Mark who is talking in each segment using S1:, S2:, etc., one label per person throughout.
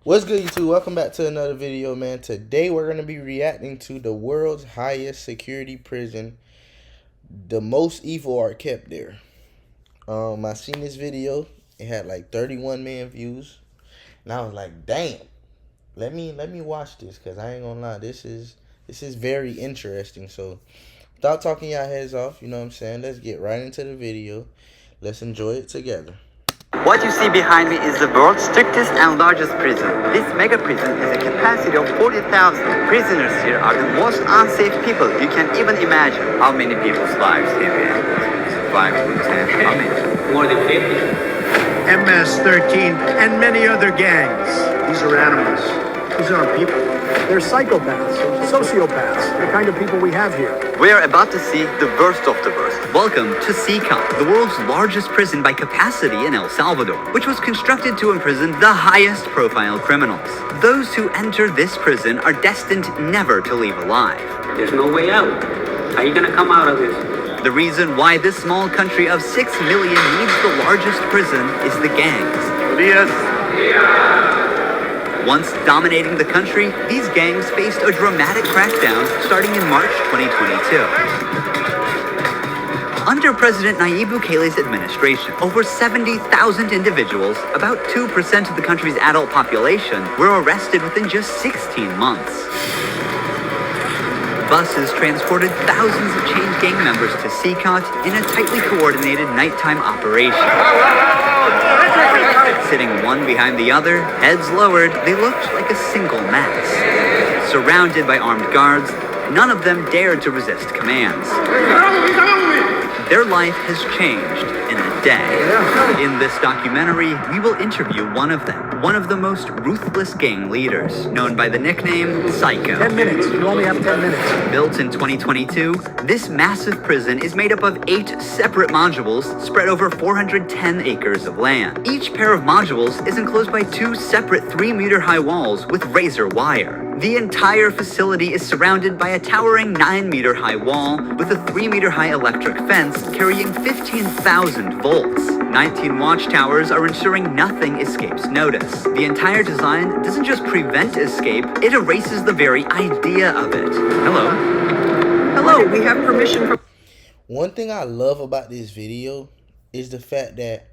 S1: What's good, YouTube? Welcome back to another video, man. Today we're going to be reacting to the world's highest security prison. The most evil are kept there. I seen this video. It had like 31 million views. And I was like, damn. Let me watch this, because I ain't gonna lie. This is very interesting. So without talking y'all heads off, you know what I'm saying? Let's get right into the video. Let's enjoy it together.
S2: What you see behind me is the world's strictest and largest prison. This mega prison has a capacity of 40,000. Prisoners here are the most unsafe people you can even imagine. How many people's lives have been? 5 to 10, how many?
S3: More than 50.
S4: MS-13 and many other gangs. These are animals. These aren't people. They're psychopaths, sociopaths, the kind of people we have here.
S2: We are about to see the worst of the worst. Welcome to CCOT, the world's largest prison by capacity in El Salvador, which was constructed to imprison the highest profile criminals. Those who enter this prison are destined never to leave alive.
S3: There's no way out. How are you gonna come out of this?
S2: The reason why this small country of 6 million needs the largest prison is the gangs. Once dominating the country, these gangs faced a dramatic crackdown starting in March 2022. Under President Nayib Bukele's administration, over 70,000 individuals, about 2% of the country's adult population, were arrested within just 16 months. Buses transported thousands of chained gang members to CCOT in a tightly coordinated nighttime operation. Sitting one behind the other, heads lowered, they looked like a single mass. Surrounded by armed guards, none of them dared to resist commands. Their life has changed in a day. In this documentary, we will interview one of them, one of the most ruthless gang leaders, known by the nickname Psycho.
S4: 10 minutes. You only have 10 minutes.
S2: Built in 2022, this massive prison is made up of 8 separate modules spread over 410 acres of land. Each pair of modules is enclosed by 2 separate 3-meter-high walls with razor wire. The entire facility is surrounded by a towering 9-meter-high wall with a 3-meter-high electric fence carrying 15,000 volts. 19 watchtowers are ensuring nothing escapes notice. The entire design doesn't just prevent escape, it erases the very idea of it. Hello?
S5: Hello, we have permission from...
S1: One thing I love about this video is the fact that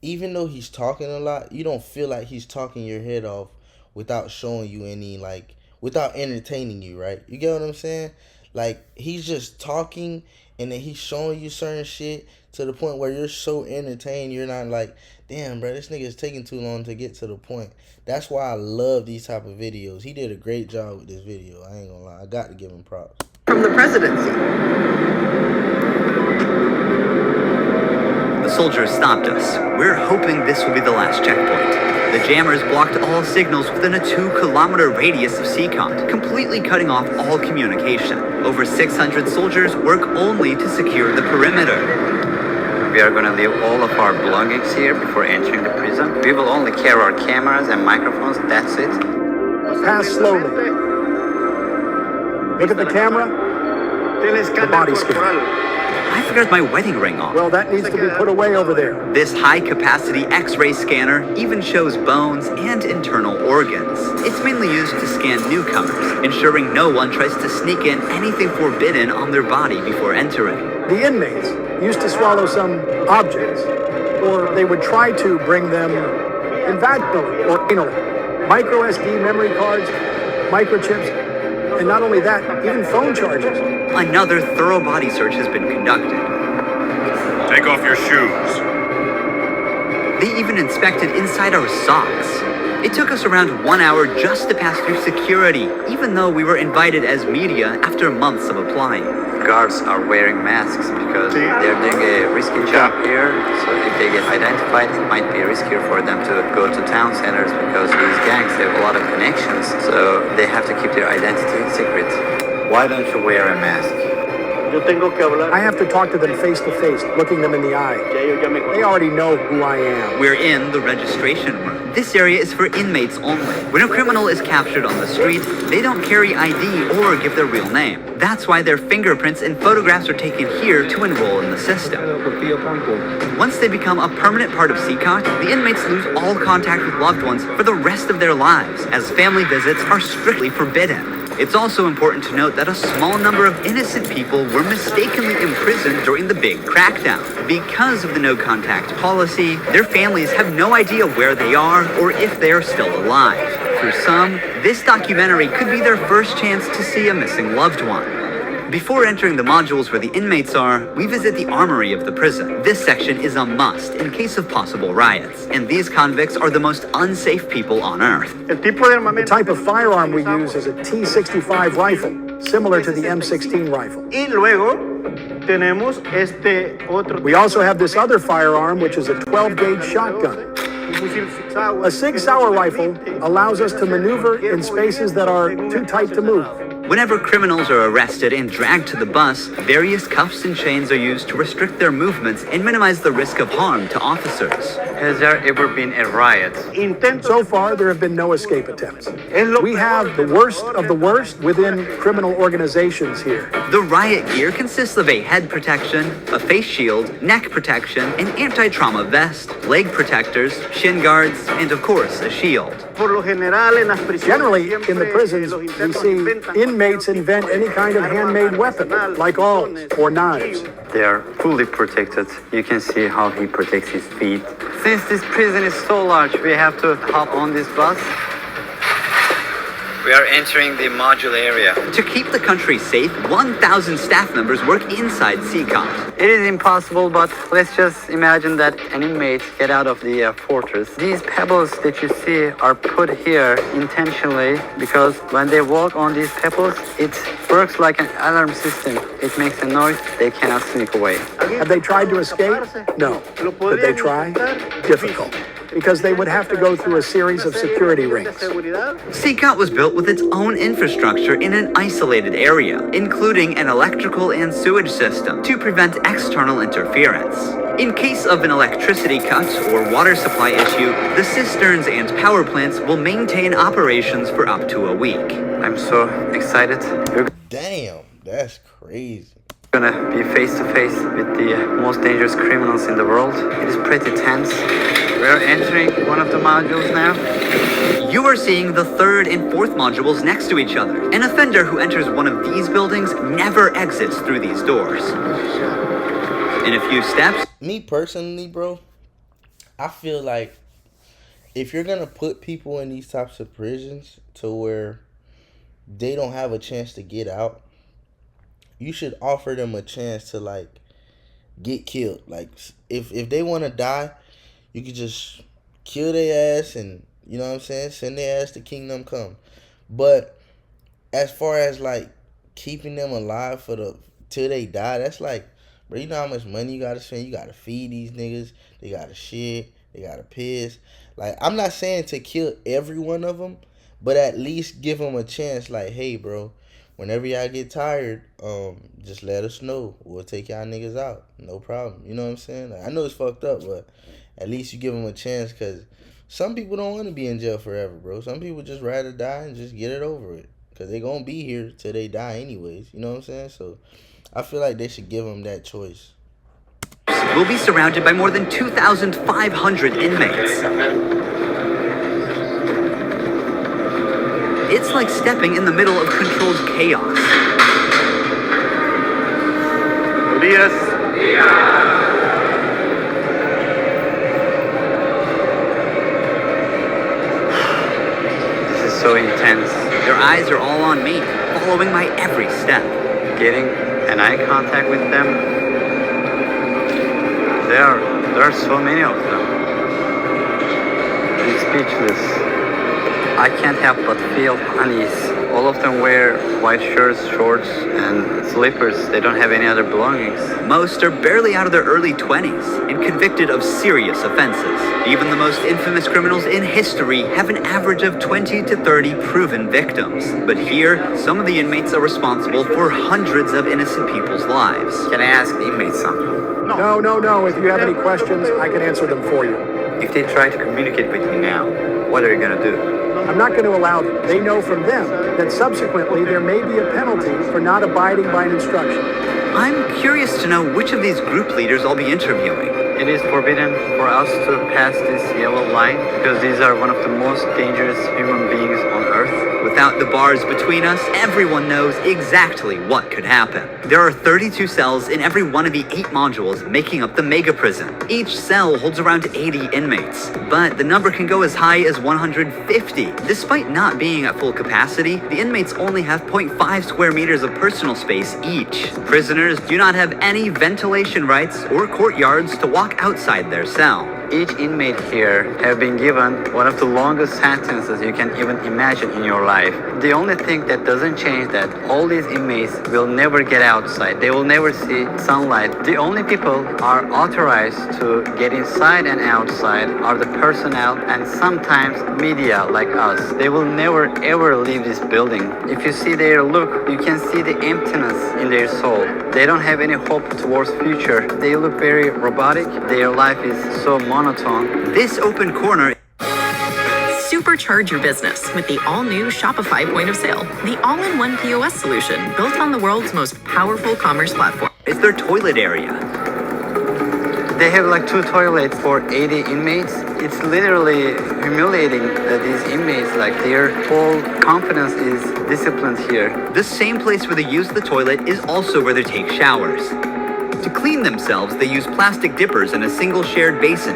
S1: even though he's talking a lot, you don't feel like he's talking your head off without showing you any, like, without entertaining you, right? You get what I'm saying? Like, he's just talking and then he's showing you certain shit to the point where you're so entertained, you're not like, damn, bro, this nigga is taking too long to get to the point. That's why I love these type of videos. He did a great job with this video. I ain't gonna lie. I got to give him props.
S5: From the presidency.
S2: The soldiers stopped us. We're hoping this will be the last checkpoint. The jammers blocked all signals within a 2-kilometer radius of CCOT, completely cutting off all communication. Over 600 soldiers work only to secure the perimeter. We are going to leave all of our belongings here before entering the prison. We will only carry our cameras and microphones, that's it.
S4: Pass slowly. Look at the camera. The body scan.
S2: I forgot my wedding ring on.
S4: Well, that needs to be put away over there.
S2: This high-capacity X-ray scanner even shows bones and internal organs. It's mainly used to scan newcomers, ensuring no one tries to sneak in anything forbidden on their body before entering.
S4: The inmates used to swallow some objects, or they would try to bring them vaginally or anally. Micro SD memory cards, microchips, and not only that, even phone chargers.
S2: Another thorough body search has been conducted.
S6: Take off your shoes.
S2: They even inspected inside our socks. It took us around 1 hour just to pass through security, even though we were invited as media after months of applying. Guards are wearing masks because they're doing a risky job here, so if they get identified, it might be riskier for them to go to town centers because these gangs have a lot of connections, so they have to keep their identity secret. Why don't you wear a mask?
S4: I have to talk to them face to face, looking them in the eye. They already know who I am.
S2: We're in the registration room. This area is for inmates only. When a criminal is captured on the street, they don't carry ID or give their real name. That's why their fingerprints and photographs are taken here to enroll in the system. Once they become a permanent part of CCOT, the inmates lose all contact with loved ones for the rest of their lives, as family visits are strictly forbidden. It's also important to note that a small number of innocent people were mistakenly imprisoned during the big crackdown. Because of the no-contact policy, their families have no idea where they are or if they are still alive. For some, this documentary could be their first chance to see a missing loved one. Before entering the modules where the inmates are, we visit the armory of the prison. This section is a must in case of possible riots, and these convicts are the most unsafe people on Earth.
S4: The type of firearm we use is a T65 rifle, similar to the M16 rifle. We also have this other firearm, which is a 12-gauge shotgun. A Sig Sauer rifle allows us to maneuver in spaces that are too tight to move.
S2: Whenever criminals are arrested and dragged to the bus, various cuffs and chains are used to restrict their movements and minimize the risk of harm to officers.
S7: Has there ever been a riot?
S4: So far, there have been no escape attempts. We have the worst of the worst within criminal organizations here.
S2: The riot gear consists of a head protection, a face shield, neck protection, an anti-trauma vest, leg protectors, shin guards, and of course, a shield.
S4: Generally, in the prisons, we see inmates invent any kind of handmade weapon, like awls or knives.
S7: They are fully protected. You can see how he protects his feet. Since this prison is so large, we have to hop on this bus. We are entering the module area.
S2: To keep the country safe, 1,000 staff members work inside CCOT.
S7: It is impossible, but let's just imagine that an inmate get out of the fortress. These pebbles that you see are put here intentionally because when they walk on these pebbles, it works like an alarm system. It makes a noise, they cannot sneak away.
S4: Have they tried to escape? No. Did they try? Difficult, because they would have to go through a series of security rings.
S2: CCOT was built with its own infrastructure in an isolated area, including an electrical and sewage system to prevent external interference. In case of an electricity cut or water supply issue, the cisterns and power plants will maintain operations for up to a week.
S7: I'm so excited. We're
S1: Damn, that's crazy.
S7: gonna be face to face with the most dangerous criminals in the world. It is pretty tense. We are entering one of the modules now.
S2: You are seeing the third and fourth modules next to each other. An offender who enters one of these buildings never exits through these doors. In a few steps,
S1: Me personally, bro, I feel like if you're gonna put people in these types of prisons to where they don't have a chance to get out, you should offer them a chance to like get killed. Like if they want to die, you could just kill their ass and, you know what I'm saying, send their ass to Kingdom Come. But as far as like keeping them alive till they die, that's like, bro, you know how much money you gotta spend? You gotta feed these niggas. They gotta shit. They gotta piss. Like, I'm not saying to kill every one of them, but at least give them a chance. Like, hey, bro, whenever y'all get tired, just let us know. We'll take y'all niggas out. No problem. You know what I'm saying? Like, I know it's fucked up, but at least you give them a chance, because some people don't want to be in jail forever, bro. Some people just rather die and just get it over with, because they going to be here till they die anyways. You know what I'm saying? So I feel like they should give them that choice.
S2: we'll be surrounded by more than 2,500 inmates. It's like stepping in the middle of controlled chaos.
S7: This is so intense.
S2: Their eyes are all on me, following my every step.
S7: Getting an eye contact with them. There are so many of them. I'm speechless. I can't help but feel unease. All of them wear white shirts, shorts, and slippers. They don't have any other belongings.
S2: Most are barely out of their early 20s and convicted of serious offenses. Even the most infamous criminals in history have an average of 20 to 30 proven victims. But here, some of the inmates are responsible for hundreds of innocent people's lives.
S7: Can I ask the inmates something?
S4: No. If you have any questions, I can answer them for you.
S7: If they try to communicate with me now,
S2: what are you gonna do?
S4: I'm not going to allow them. They know from them that subsequently there may be a penalty for not abiding by an instruction.
S2: I'm curious to know which of these group leaders I'll be interviewing.
S7: It is forbidden for us to pass this yellow line because these are one of the most dangerous human beings on earth.
S2: Without the bars between us, everyone knows exactly what could happen. There are 32 cells in every one of the 8 modules making up the mega prison. Each cell holds around 80 inmates, but the number can go as high as 150. Despite not being at full capacity, the inmates only have 0.5 square meters of personal space each. Prisoners do not have any ventilation rights or courtyards to walk outside their cell.
S7: Each inmate here have been given one of the longest sentences you can even imagine in your life. The only thing that doesn't change that all these inmates will never get outside. They will never see sunlight. The only people are authorized to get inside and outside are the personnel and sometimes media like us. They will never ever leave this building. If you see their look, you can see the emptiness in their soul. They don't have any hope towards future. They look very robotic. Their life is so monotone.
S2: This open corner
S8: Supercharge your business with the all-new Shopify point of sale, the all-in-one POS solution built on the world's most powerful commerce platform.
S2: is their toilet area.
S7: They have like 2 toilets for 80 inmates. It's literally humiliating that these inmates, like their whole confidence is disciplined here.
S2: The same place where they use the toilet is also where they take showers. To clean themselves, they use plastic dippers in a single shared basin.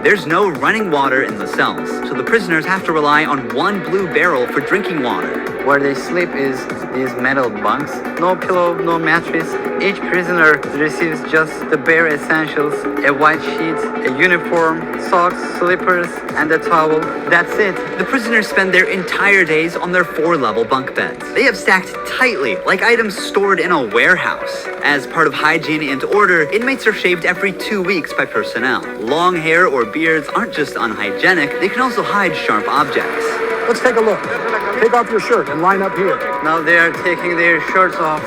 S2: There's no running water in the cells, so the prisoners have to rely on one blue barrel for drinking water.
S7: Where they sleep is these metal bunks. No pillow, no mattress. Each prisoner receives just the bare essentials: a white sheet, a uniform, socks, slippers, and a towel. That's it.
S2: The prisoners spend their entire days on their 4-level bunk beds. They have stacked tightly, like items stored in a warehouse. As part of hygiene and order, inmates are shaved every 2 weeks by personnel. Long hair or beards aren't just unhygienic, they can also hide sharp objects.
S4: Let's take a look. Take off your shirt and line up here.
S7: Now they are taking their shirts off.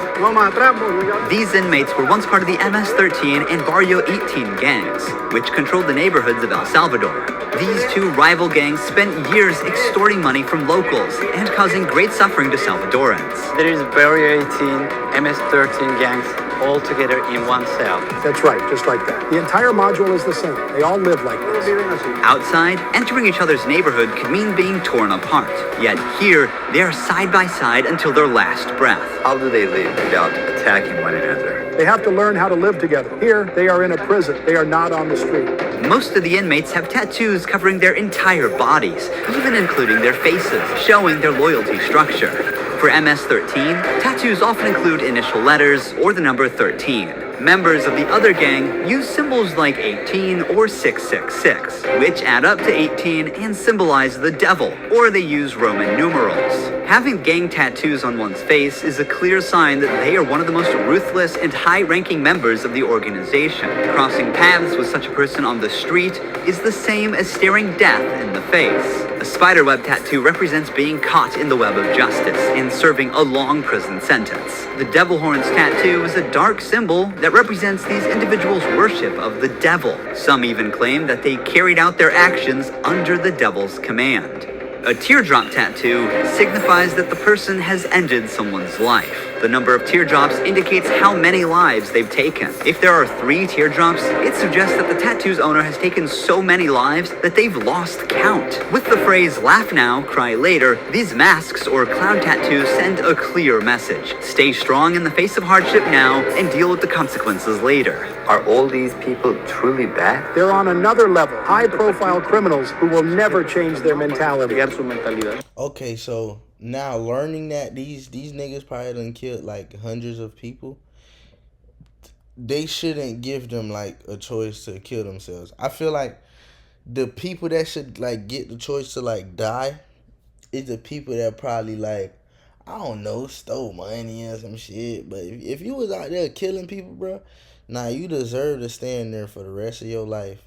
S2: These inmates were once part of the MS-13 and Barrio 18 gangs, which controlled the neighborhoods of El Salvador. These 2 rival gangs spent years extorting money from locals and causing great suffering to Salvadorans.
S7: There is Barrio 18, MS-13 gangs all together in one cell.
S4: That's right, just like that. The entire module is the same. They all live like this.
S2: Outside, entering each other's neighborhood could mean being torn apart. Yet here, they are side by side until their last breath.
S9: How do they live without attacking one another?
S4: They have to learn how to live together. Here, they are in a prison. They are not on the street.
S2: Most of the inmates have tattoos covering their entire bodies, even including their faces, showing their loyalty structure. For MS-13, tattoos often include initial letters or the number 13. Members of the other gang use symbols like 18 or 666, which add up to 18 and symbolize the devil, or they use Roman numerals. Having gang tattoos on one's face is a clear sign that they are one of the most ruthless and high-ranking members of the organization. Crossing paths with such a person on the street is the same as staring death in the face. A spiderweb tattoo represents being caught in the web of justice and serving a long prison sentence. The devil horns tattoo is a dark symbol that represents these individuals' worship of the devil. Some even claim that they carried out their actions under the devil's command. A teardrop tattoo signifies that the person has ended someone's life. The number of teardrops indicates how many lives they've taken. If there are 3 teardrops, it suggests that the tattoo's owner has taken so many lives that they've lost count. With the phrase "laugh now, cry later," these masks or clown tattoos send a clear message. Stay strong in the face of hardship now and deal with the consequences later.
S9: Are all these people truly bad?
S4: They're on another level. High-profile criminals who will never change their mentality.
S1: Okay, so now learning that these niggas probably done killed like hundreds of people, they shouldn't give them like a choice to kill themselves. I feel like the people that should like get the choice to like die is the people that probably like, I don't know, stole money or some shit. But if you was out there killing people, bro, nah, you deserve to stand there for the rest of your life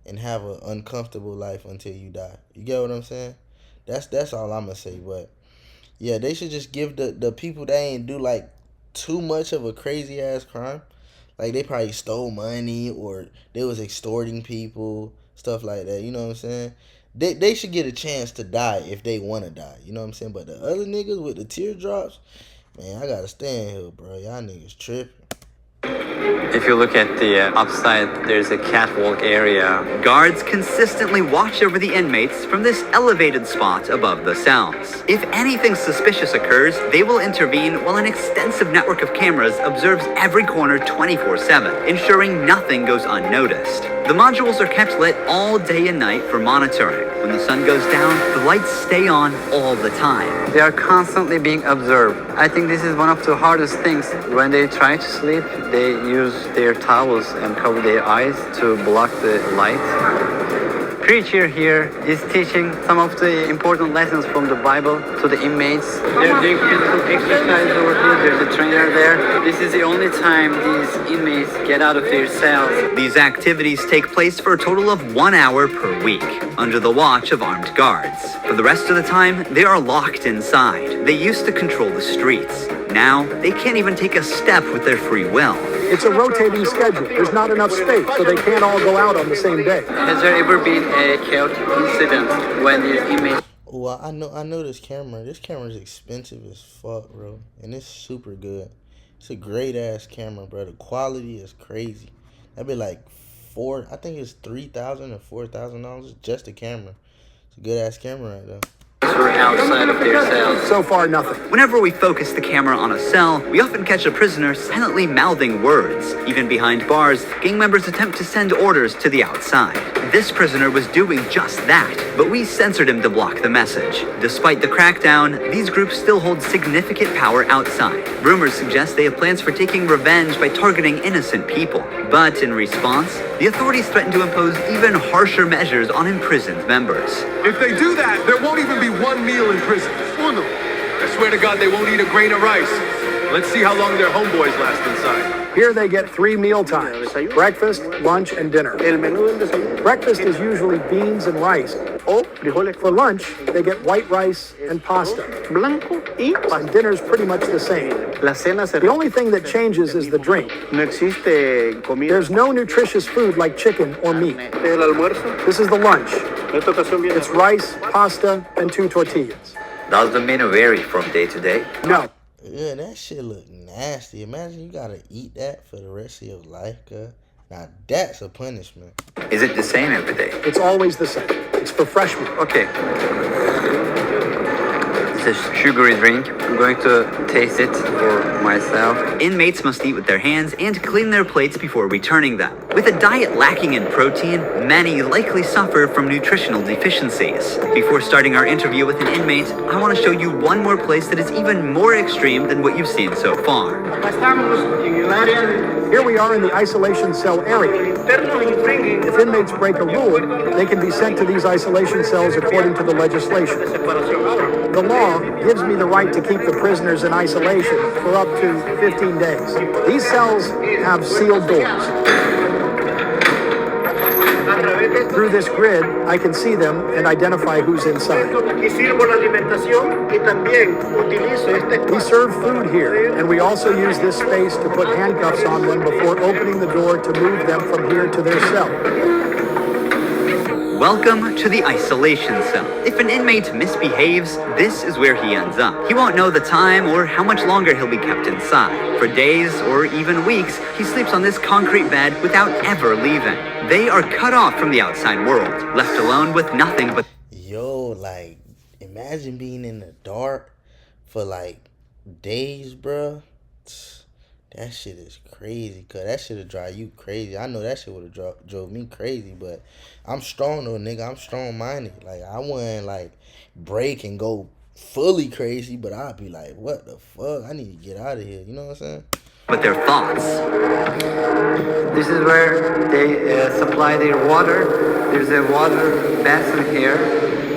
S1: and have an uncomfortable life until you die. You get what I'm saying? That's all I'm gonna say. But yeah, they should just give the people that ain't do like too much of a crazy ass crime. Like they probably stole money or they was extorting people, stuff like that. You know what I'm saying? They should get a chance to die if they want to die. You know what I'm saying? But the other niggas with the teardrops, man, I gotta stand here, bro. Y'all niggas tripping.
S2: If you look at the upside, there's a catwalk area. Guards consistently watch over the inmates from this elevated spot above the cells. If anything suspicious occurs, they will intervene while an extensive network of cameras observes every corner 24/7, ensuring nothing goes unnoticed. The modules are kept lit all day and night for monitoring. When the sun goes down, the lights stay on all the time.
S7: They are constantly being observed. I think this is one of the hardest things. When they try to sleep, they use their towels and cover their eyes to block the light. Preacher here is teaching some of the important lessons from the Bible to the inmates. They're doing physical exercise over here. There's a trainer there. This is the only time these inmates get out of their cells.
S2: These activities take place for a total of 1 hour per week, under the watch of armed guards. For the rest of the time, they are locked inside. They used to control the streets. Now, they can't even take a step with their free will.
S4: It's a rotating schedule. There's not enough space, so they can't all go out on the same day.
S7: Has there ever been a chaotic incident when the inmates...
S1: Oh, I know this camera. This camera is expensive as fuck, bro, and it's super good. It's a great ass camera, bro. The quality is crazy. That'd be like I think it's $3,000 or $4,000 just a camera. It's a good ass camera right there.
S7: were outside of their cells?
S4: So far, nothing.
S2: Whenever we focus the camera on a cell, we often catch a prisoner silently mouthing words. Even behind bars, gang members attempt to send orders to the outside. This prisoner was doing just that, but we censored him to block the message. Despite the crackdown, these groups still hold significant power outside. Rumors suggest they have plans for taking revenge by targeting innocent people. But in response, the authorities threaten to impose even harsher measures on imprisoned members.
S10: If they do that, there won't even be one meal in prison. Uno. I swear to God, they won't eat a grain of rice. Let's see how long their homeboys last inside.
S4: Here they get 3 meal times: breakfast, lunch, and dinner. Breakfast is usually beans and rice. For lunch, they get white rice and pasta. And dinner's pretty much the same. The only thing that changes is the drink. There's no nutritious food like chicken or meat. This is the lunch. It's rice, pasta, and 2 tortillas.
S9: Does the menu vary from day to day?
S4: No.
S1: Yeah, that shit look nasty. Imagine you gotta eat that for the rest of your life, cuz. Now that's a punishment.
S9: Is it the same every day?
S4: It's always the same. It's for freshmen.
S7: Okay. It's a sugary drink. I'm going to taste it for myself.
S2: Inmates must eat with their hands and clean their plates before returning them. With a diet lacking in protein, many likely suffer from nutritional deficiencies. Before starting our interview with an inmate, I want to show you one more place that is even more extreme than what you've seen so far.
S4: Here we are in the isolation cell area. If inmates break a rule, they can be sent to these isolation cells according to the legislation. The law gives me the right to keep the prisoners in isolation for up to 15 days. These cells have sealed doors. Through this grid, I can see them and identify who's inside. We serve food here, and we also use this space to put handcuffs on them before opening the door to move them from here to their cell.
S2: Welcome to the isolation cell. If an inmate misbehaves, this is where he ends up. He won't know the time or how much longer he'll be kept inside. For days or even weeks, he sleeps on this concrete bed without ever leaving. They are cut off from the outside world, left alone with nothing but...
S1: Yo, like, imagine being in the dark for like days, bruh. That shit is crazy, cuz that shit'll drive you crazy. I know that shit would've drove me crazy, but I'm strong though, nigga. I'm strong-minded. Like, I wouldn't, like, break and go fully crazy, but I'd be like, what the fuck? I need to get out of here. You know what I'm saying?
S2: But their thoughts.
S7: This is where they supply their water. There's a water basin here.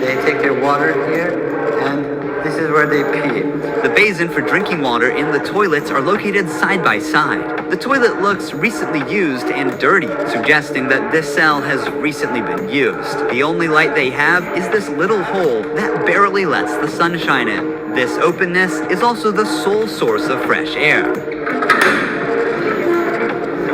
S7: They take their water here, and this is where they pee.
S2: The basin for drinking water and the toilets are located side by side. The toilet looks recently used and dirty, suggesting that this cell has recently been used. The only light they have is this little hole that barely lets the sun shine in. This openness is also the sole source of fresh air.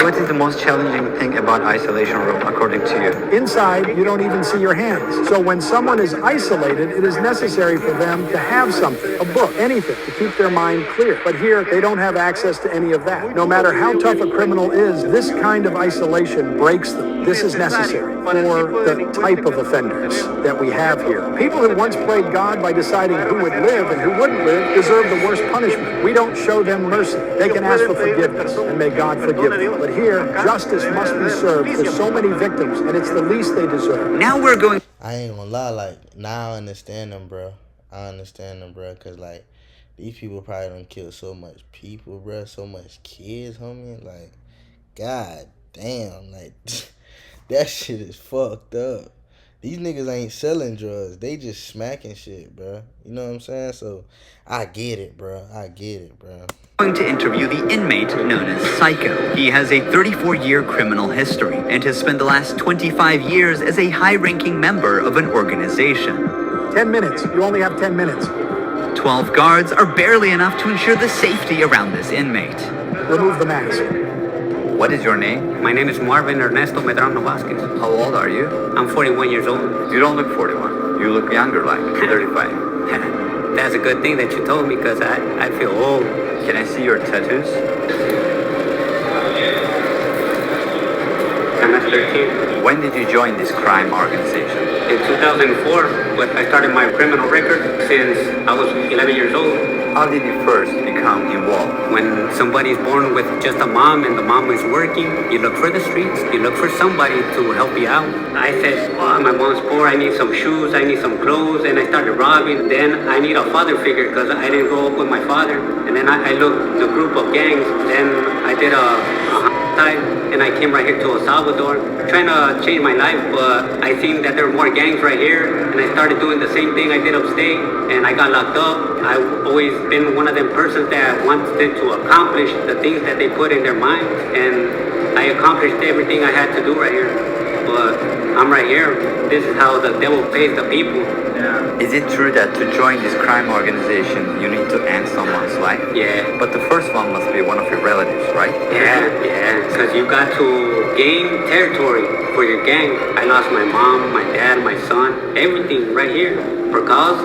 S7: What is the most challenging thing about isolation room, according to you?
S4: Inside, you don't even see your hands. So when someone is isolated, it is necessary for them to have something, a book, anything, to keep their mind clear. But here, they don't have access to any of that. No matter how tough a criminal is, this kind of isolation breaks them. This is necessary for the type of offenders that we have here. People who once played God by deciding who would live and who wouldn't live deserve the worst punishment. We don't show them mercy. They can ask for forgiveness, and may God forgive them. But here, justice must be served for so many victims, and it's the least they deserve.
S2: Now we're going.
S1: I ain't gonna lie, like, now I understand them, bro. I understand them, bro, because, like, these people probably done killed so much people, bro, so much kids, homie. Like, god damn, like, that shit is fucked up. These niggas ain't selling drugs. They just smacking shit, bro. You know what I'm saying? So, I get it, bro. I get it, bro.
S2: Going to interview the inmate known as Psycho. He has a 34-year criminal history and has spent the last 25 years as a high-ranking member of an organization.
S4: 10 minutes. You only have 10 minutes.
S2: 12 guards are barely enough to ensure the safety around this inmate.
S4: Remove the mask.
S9: What is your name?
S3: My name is Marvin Ernesto Medrano Vasquez.
S9: How old are you?
S3: I'm 41 years old.
S9: You don't look 41. You look younger, like 35.
S3: That's a good thing that you told me, because I feel old.
S9: Can I see your tattoos?
S3: I'm at 13.
S9: When did you join this crime organization?
S3: In 2004, but I started my criminal record since I was 11 years old.
S9: How did you first become involved?
S3: When somebody's born with just a mom and the mom is working, you look for the streets, you look for somebody to help you out. I said, oh, my mom's poor, I need some shoes, I need some clothes, and I started robbing. Then I need a father figure because I didn't grow up with my father. And then I looked the group of gangs, then I did a homicide, and I came right here to El Salvador, trying to change my life, but I seen that there were more gangs right here, and I started doing the same thing I did upstate, and I got locked up. I've always been one of them persons that wanted to accomplish the things that they put in their minds, and I accomplished everything I had to do right here. But I'm right here. This is how the devil pays the people.
S9: Is it true that to join this crime organization, you need to end someone's life?
S3: Yeah.
S9: But the first one must be one of your relatives, right?
S3: Yeah, because you got to gain territory for your gang. I lost my mom, my dad, my son, everything right here for cause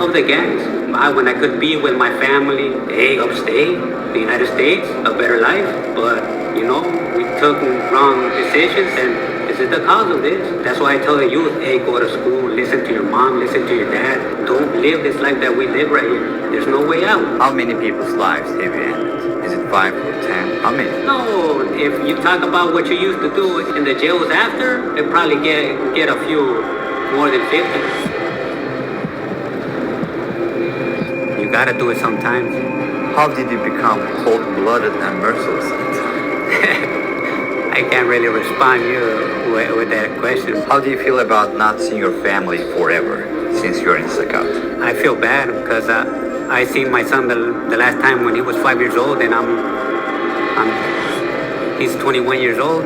S3: of the gangs. When I could be with my family, hey, upstate, the United States, a better life. But, you know, we took wrong decisions, and this is the cause of this. That's why I tell the youth, hey, go to school, listen to your mom, listen to your dad. Don't live this life that we live right here. There's no way out.
S9: How many people's lives have you ended? Is it 5 or 10? How many?
S3: No, if you talk about what you used to do in the jails after, it probably get a few more than 50. You gotta do it sometimes.
S9: How did you become cold-blooded and merciless?
S3: I can't really respond you with that question.
S9: How do you feel about not seeing your family forever since you're in Sakat?
S3: I feel bad because I seen my son the last time when he was 5 years old, and he's 21 years old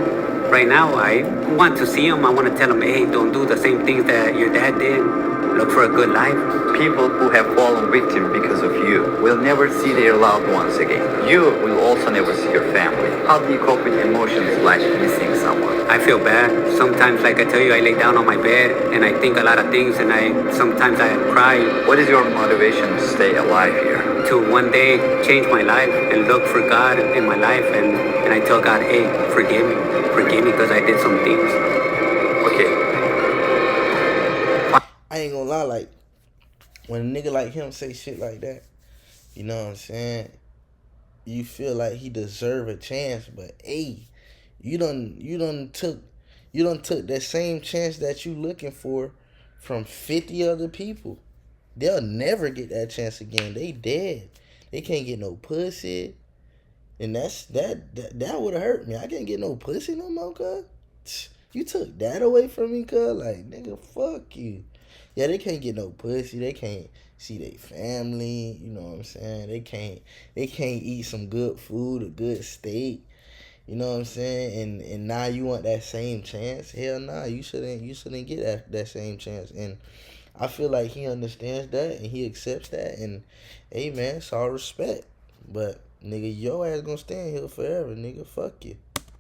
S3: right now. I want to see him. I want to tell him, hey, don't do the same things that your dad did. Look for a good life.
S9: People who have fallen victim because of you will never see their loved ones again. You will also never see your family. How do you cope with emotions like missing someone?
S3: I feel bad. Sometimes, like I tell you, I lay down on my bed and I think a lot of things, and sometimes I cry.
S9: What is your motivation to stay alive here?
S3: To one day change my life and look for God in my life, and I tell God, hey, forgive me because I did some things.
S9: Okay.
S1: I ain't gonna lie, like, when a nigga like him say shit like that, you know what I'm saying, you feel like he deserve a chance, but hey, you done took that same chance that you looking for from 50 other people. They'll never get that chance again. They dead. They can't get no pussy. And that would have hurt me. I can't get no pussy no more, cuz. You took that away from me, cuz. Like, nigga, fuck you. Yeah, they can't get no pussy. They can't see their family. You know what I'm saying? They can't eat some good food, a good steak. You know what I'm saying? And now you want that same chance? Hell nah, you shouldn't get that same chance. And I feel like he understands that and he accepts that. And hey man, it's all respect. But nigga, your ass gonna stay in here forever, nigga. Fuck you.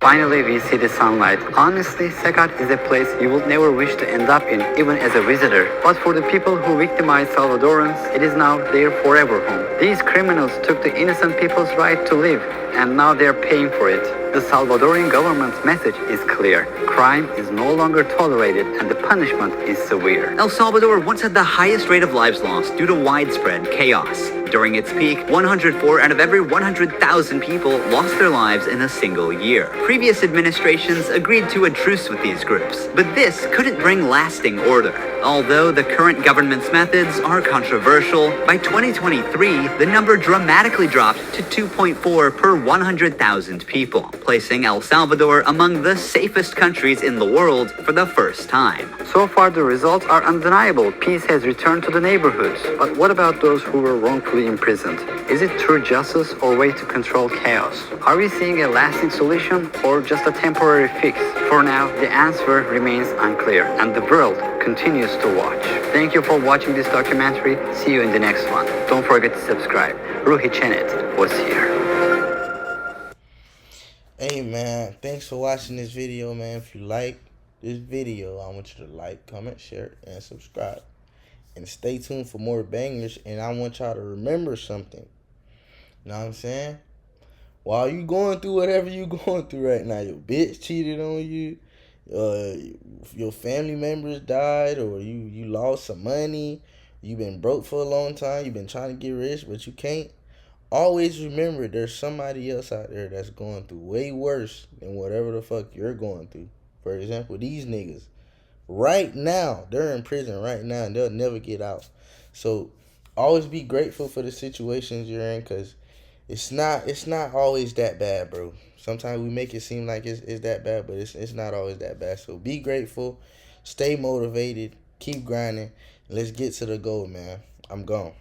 S7: Finally, we see the sunlight. Honestly, Sekat is a place you would never wish to end up in, even as a visitor. But for the people who victimized Salvadorans, it is now their forever home. These criminals took the innocent people's right to live, and now they're paying for it. The Salvadorian government's message is clear. Crime is no longer tolerated and the punishment is severe.
S2: El Salvador once had the highest rate of lives lost due to widespread chaos. During its peak, 104 out of every 100,000 people lost their lives in a single year. Previous administrations agreed to a truce with these groups, but this couldn't bring lasting order. Although the current government's methods are controversial, by 2023, the number dramatically dropped to 2.4 per 100,000 people, placing El Salvador among the safest countries in the world for the first time.
S7: So far, the results are undeniable. Peace has returned to the neighborhoods. But what about those who were wrongfully imprisoned? Is it true justice or a way to control chaos? Are we seeing a lasting solution or just a temporary fix? For now, the answer remains unclear, and the world continues to watch. Thank you for watching this documentary. See you in the next one. Don't forget to subscribe. Ruhi Chenet was here.
S1: Hey man, thanks for watching this video, man. If you like this video, I want you to like, comment, share, and subscribe. And stay tuned for more bangers. And I want y'all to remember something. You know what I'm saying? While you going through whatever you going through right now, your bitch cheated on you, your family members died, or you lost some money, you've been broke for a long time, you've been trying to get rich, but you can't. Always remember there's somebody else out there that's going through way worse than whatever the fuck you're going through. For example, these niggas. Right now, they're in prison right now and they'll never get out. So always be grateful for the situations you're in, because it's not always that bad, bro. Sometimes we make it seem like it's that bad, but it's not always that bad. So be grateful, stay motivated, keep grinding, and let's get to the goal, man. I'm gone.